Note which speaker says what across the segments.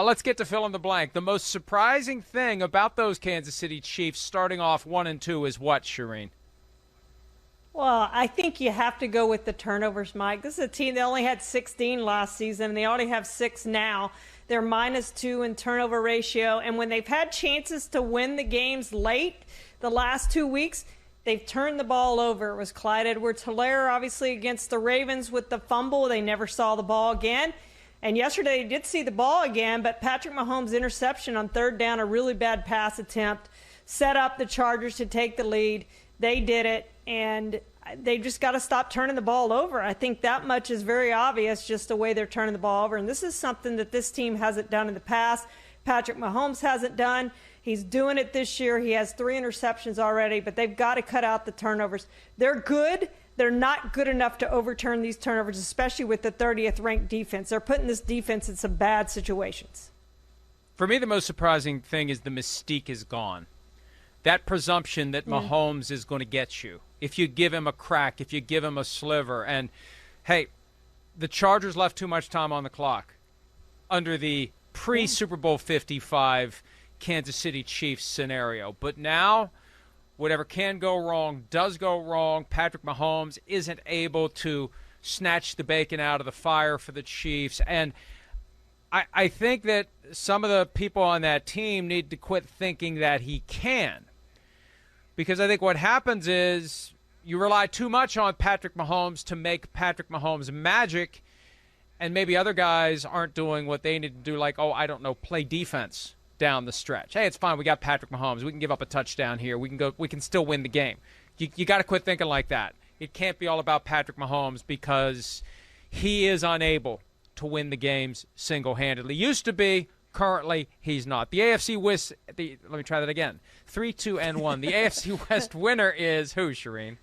Speaker 1: Let's get to fill in the blank. The most surprising thing about those Kansas City Chiefs starting off 1-2 is what, Charean?
Speaker 2: Well, I think you have to go with the turnovers, Mike. This is a team that only had 16 last season, and they already have 6 now. They're -2 in turnover ratio, and when they've had chances to win the games late the last 2 weeks, they've turned the ball over. It was Clyde Edwards-Helaire, obviously, against the Ravens with the fumble. They never saw the ball again. And yesterday they did see the ball again, but Patrick Mahomes' interception on 3rd down, a really bad pass attempt, set up the Chargers to take the lead. They did it, and they just got to stop turning the ball over. I think that much is very obvious, just the way they're turning the ball over. And this is something that this team hasn't done in the past. Patrick Mahomes hasn't done. He's doing it this year. He has 3 interceptions already, but they've got to cut out the turnovers. They're good. They're not good enough to overturn these turnovers, especially with the 30th ranked defense. They're putting this defense in some bad situations.
Speaker 1: For me, the most surprising thing is the mystique is gone. That presumption that Mahomes is going to get you if you give him a crack, if you give him a sliver. And, hey, the Chargers left too much time on the clock under the pre-Super Bowl 55 Kansas City Chiefs scenario. But now, whatever can go wrong does go wrong. Patrick Mahomes isn't able to snatch the bacon out of the fire for the Chiefs. And I think that some of the people on that team need to quit thinking that he can. Because I think what happens is you rely too much on Patrick Mahomes to make Patrick Mahomes magic, and maybe other guys aren't doing what they need to do, like, play defense down the stretch. Hey, it's fine. We got Patrick Mahomes. We can give up a touchdown here. We can still win the game. You got to quit thinking like that. It can't be all about Patrick Mahomes because he is unable to win the games single-handedly. Used to be. Currently, he's not. The AFC West, let me try that again. 3-2-1. The AFC West winner is who, Charean?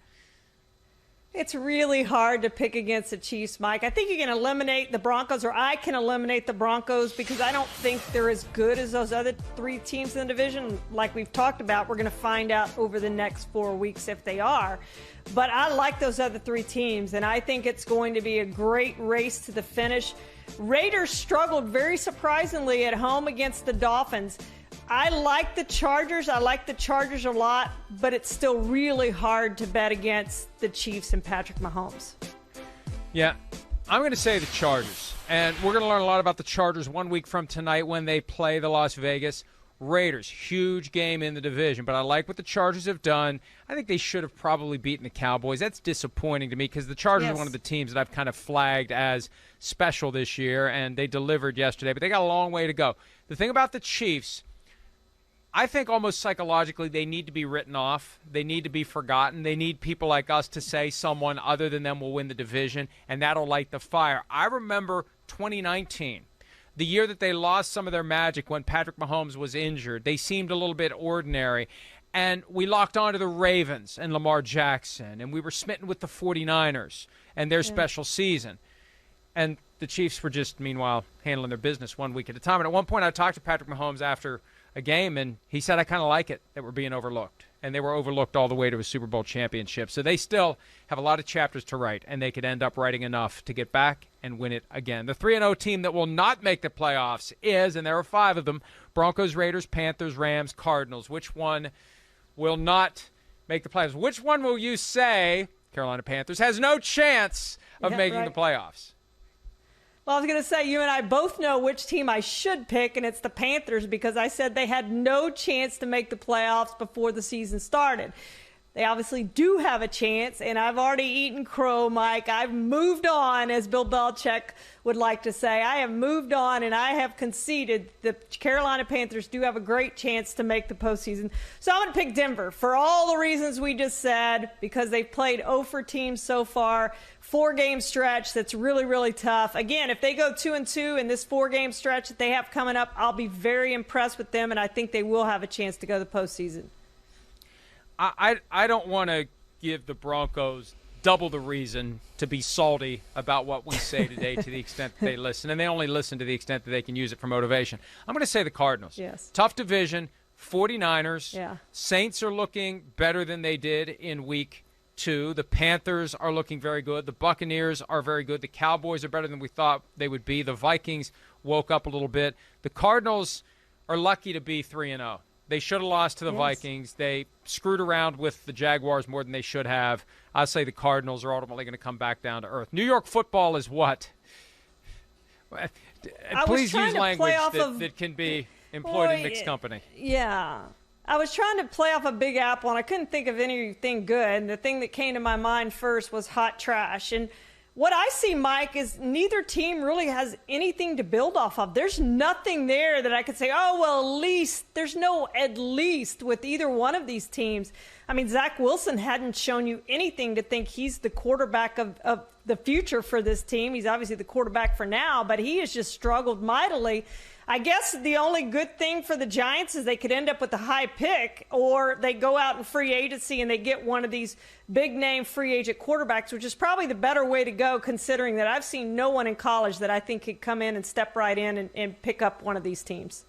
Speaker 2: It's really hard to pick against the Chiefs, Mike. I think you can eliminate the Broncos, or I can eliminate the Broncos, because I don't think they're as good as those other 3 teams in the division. Like we've talked about, we're going to find out over the next 4 weeks if they are. But I like those other 3 teams, and I think it's going to be a great race to the finish. Raiders struggled very surprisingly at home against the Dolphins. I like the Chargers. I like the Chargers a lot, but it's still really hard to bet against the Chiefs and Patrick Mahomes.
Speaker 1: Yeah, I'm going to say the Chargers. And we're going to learn a lot about the Chargers 1 week from tonight when they play the Las Vegas Raiders. Huge game in the division, but I like what the Chargers have done. I think they should have probably beaten the Cowboys. That's disappointing to me because the Chargers are one of the teams that I've kind of flagged as special this year, and they delivered yesterday, but they got a long way to go. The thing about the Chiefs, I think almost psychologically they need to be written off. They need to be forgotten. They need people like us to say someone other than them will win the division, and that'll light the fire. I remember 2019. The year that they lost some of their magic when Patrick Mahomes was injured. They seemed a little bit ordinary. And we locked on to the Ravens and Lamar Jackson, and we were smitten with the 49ers and their special season. And the Chiefs were just, meanwhile, handling their business 1 week at a time. And at one point I talked to Patrick Mahomes after a game, and he said, I kind of like it that we're being overlooked. And they were overlooked all the way to a Super Bowl championship. So they still have a lot of chapters to write, and they could end up writing enough to get back and win it again. The 3-0 team that will not make the playoffs is, and there are 5 of them, Broncos, Raiders, Panthers, Rams, Cardinals. Which one will not make the playoffs? Which one will you say, Carolina Panthers, has no chance of making the playoffs?
Speaker 2: Well, I was going to say, you and I both know which team I should pick, and it's the Panthers, because I said they had no chance to make the playoffs before the season started. They obviously do have a chance, and I've already eaten crow, Mike. I've moved on, as Bill Belichick would like to say. I have moved on, and I have conceded the Carolina Panthers do have a great chance to make the postseason. So I'm going to pick Denver for all the reasons we just said, because they've played 0 for teams so far. 4-game stretch that's really, really tough. Again, if they go 2-2 in this 4-game stretch that they have coming up, I'll be very impressed with them, and I think they will have a chance to go to the postseason.
Speaker 1: I don't want to give the Broncos double the reason to be salty about what we say today to the extent that they listen, and they only listen to the extent that they can use it for motivation. I'm going to say the Cardinals.
Speaker 2: Yes.
Speaker 1: Tough division, 49ers.
Speaker 2: Yeah.
Speaker 1: Saints are looking better than they did in week 2. The Panthers are looking very good. The Buccaneers are very good. The Cowboys are better than we thought they would be. The Vikings woke up a little bit. The Cardinals are lucky to be 3-0. They should have lost to the Vikings. They screwed around with the Jaguars more than they should have. I'll say the Cardinals are ultimately going to come back down to earth. New York football is what? Please use language that can be employed in mixed company.
Speaker 2: Yeah. I was trying to play off a Big Apple, and I couldn't think of anything good. And the thing that came to my mind first was hot trash. And what I see, Mike, is neither team really has anything to build off of. There's nothing there that I could say, oh, well, at least. There's no at least with either one of these teams. I mean, Zach Wilson hadn't shown you anything to think he's the quarterback of the future for this team. He's obviously the quarterback for now, but he has just struggled mightily. I guess the only good thing for the Giants is they could end up with a high pick, or they go out in free agency and they get one of these big-name free agent quarterbacks, which is probably the better way to go, considering that I've seen no one in college that I think could come in and step right in and pick up one of these teams.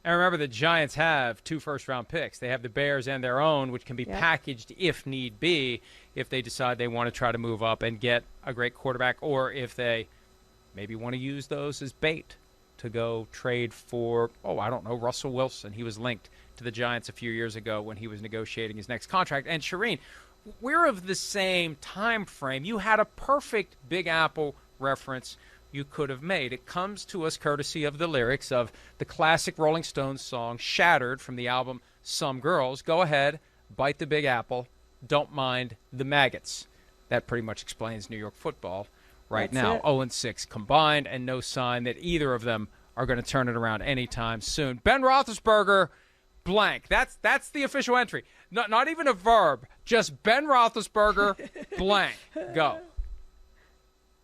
Speaker 1: And remember, the Giants have 2 first-round picks. They have the Bears and their own, which can be packaged if need be, if they decide they want to try to move up and get a great quarterback, or if they maybe want to use those as bait to go trade for, Russell Wilson. He was linked to the Giants a few years ago when he was negotiating his next contract. And Charean, we're of the same time frame. You had a perfect Big Apple reference you could have made. It comes to us courtesy of the lyrics of the classic Rolling Stones song Shattered from the album Some Girls. Go ahead, bite the Big Apple, don't mind the maggots. That pretty much explains New York football right now. 0-6 combined, and no sign that either of them are going to turn it around anytime soon. Ben Roethlisberger, blank. That's the official entry. Not even a verb, just Ben Roethlisberger, blank. Go.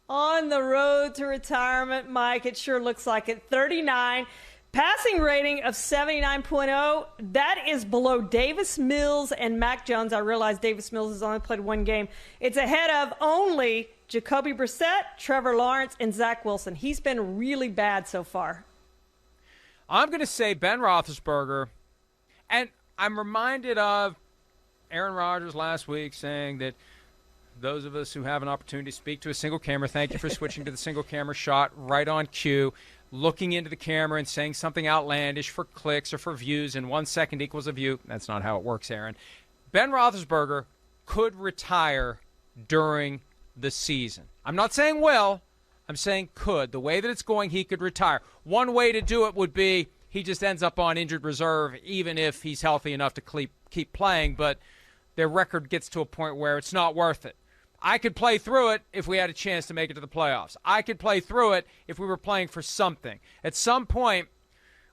Speaker 2: On the road to retirement, Mike, it sure looks like it. 39, passing rating of 79.0. That is below Davis Mills and Mac Jones. I realize Davis Mills has only played one game. It's ahead of only Jacoby Brissett, Trevor Lawrence, and Zach Wilson. He's been really bad so far.
Speaker 1: I'm going to say Ben Roethlisberger, and I'm reminded of Aaron Rodgers last week saying that those of us who have an opportunity to speak to a single camera, thank you for switching to the single camera shot right on cue, looking into the camera and saying something outlandish for clicks or for views, and 1 second equals a view. That's not how it works, Aaron. Ben Roethlisberger could retire during the season. I'm not saying will. I'm saying could. The way that it's going, he could retire. One way to do it would be he just ends up on injured reserve, even if he's healthy enough to keep playing, but their record gets to a point where it's not worth it. I could play through it if we had a chance to make it to the playoffs. I could play through it if we were playing for something. At some point,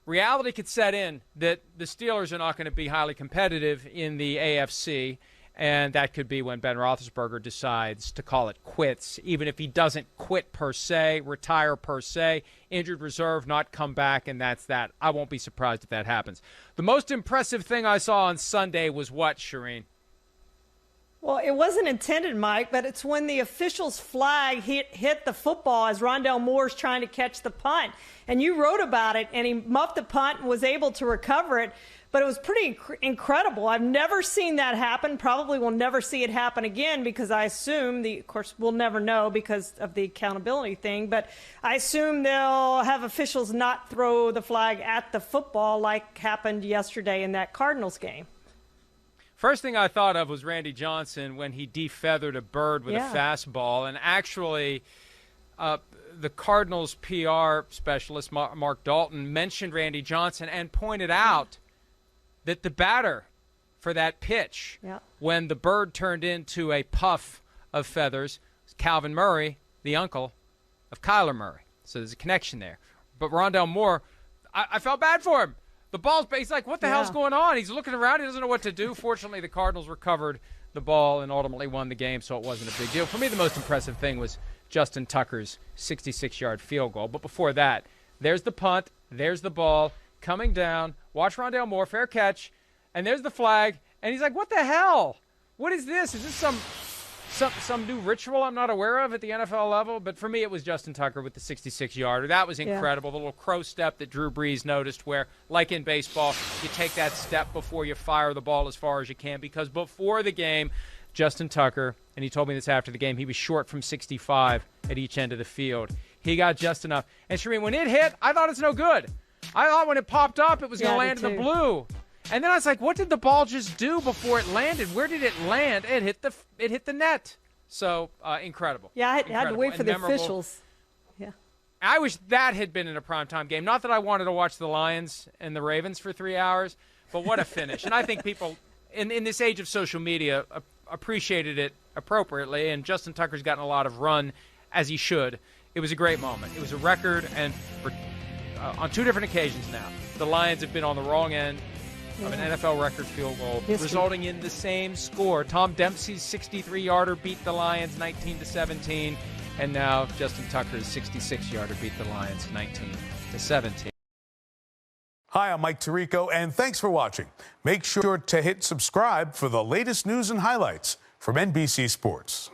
Speaker 1: reality could set in that the Steelers are not going to be highly competitive in the AFC, and that could be when Ben Roethlisberger decides to call it quits, even if he doesn't quit per se, retire per se, injured reserve, not come back, and that's that. I won't be surprised if that happens. The most impressive thing I saw on Sunday was what, Charean?
Speaker 2: Well, it wasn't intended, Mike, but it's when the official's flag hit the football as Rondale Moore's trying to catch the punt. And you wrote about it, and he muffed the punt and was able to recover it. But it was pretty incredible. I've never seen that happen. Probably will never see it happen again, because I assume, of course, we'll never know because of the accountability thing, but I assume they'll have officials not throw the flag at the football like happened yesterday in that Cardinals game.
Speaker 1: First thing I thought of was Randy Johnson when he defeathered a bird with a fastball. And actually, the Cardinals PR specialist, Mark Dalton, mentioned Randy Johnson and pointed out that the batter for that pitch, when the bird turned into a puff of feathers, was Calvin Murray, the uncle of Kyler Murray. So there's a connection there. But Rondale Moore, I felt bad for him. The ball's – he's like, what the hell's going on? He's looking around. He doesn't know what to do. Fortunately, the Cardinals recovered the ball and ultimately won the game, so it wasn't a big deal. For me, the most impressive thing was Justin Tucker's 66-yard field goal. But before that, there's the punt, there's the ball coming down. Watch Rondale Moore, fair catch, and there's the flag. And he's like, what the hell? What is this? Is this some new ritual I'm not aware of at the NFL level? But for me, it was Justin Tucker with the 66-yarder. That was incredible. The little crow step that Drew Brees noticed where, like in baseball, you take that step before you fire the ball as far as you can, because before the game, Justin Tucker, and he told me this after the game, he was short from 65 at each end of the field. he got just enough. And Charean, when it hit, I thought it's no good. I thought when it popped up, it was going to land in the blue. And then I was like, what did the ball just do before it landed? Where did it land? It hit the net. So, incredible.
Speaker 2: Yeah, I had to wait for the
Speaker 1: memorable.
Speaker 2: officials. Yeah.
Speaker 1: I wish that had been in a primetime game. Not that I wanted to watch the Lions and the Ravens for 3 hours, but what a finish. And I think people in this age of social media appreciated it appropriately, and Justin Tucker's gotten a lot of run, as he should. It was a great moment. It was a record, and on 2 different occasions now, the Lions have been on the wrong end of an NFL record field goal, resulting in the same score. Tom Dempsey's 63-yarder beat the Lions 19-17, and now Justin Tucker's 66-yarder beat the Lions 19-17.
Speaker 3: Hi, I'm Mike Tirico, and thanks for watching. Make sure to hit subscribe for the latest news and highlights from NBC Sports.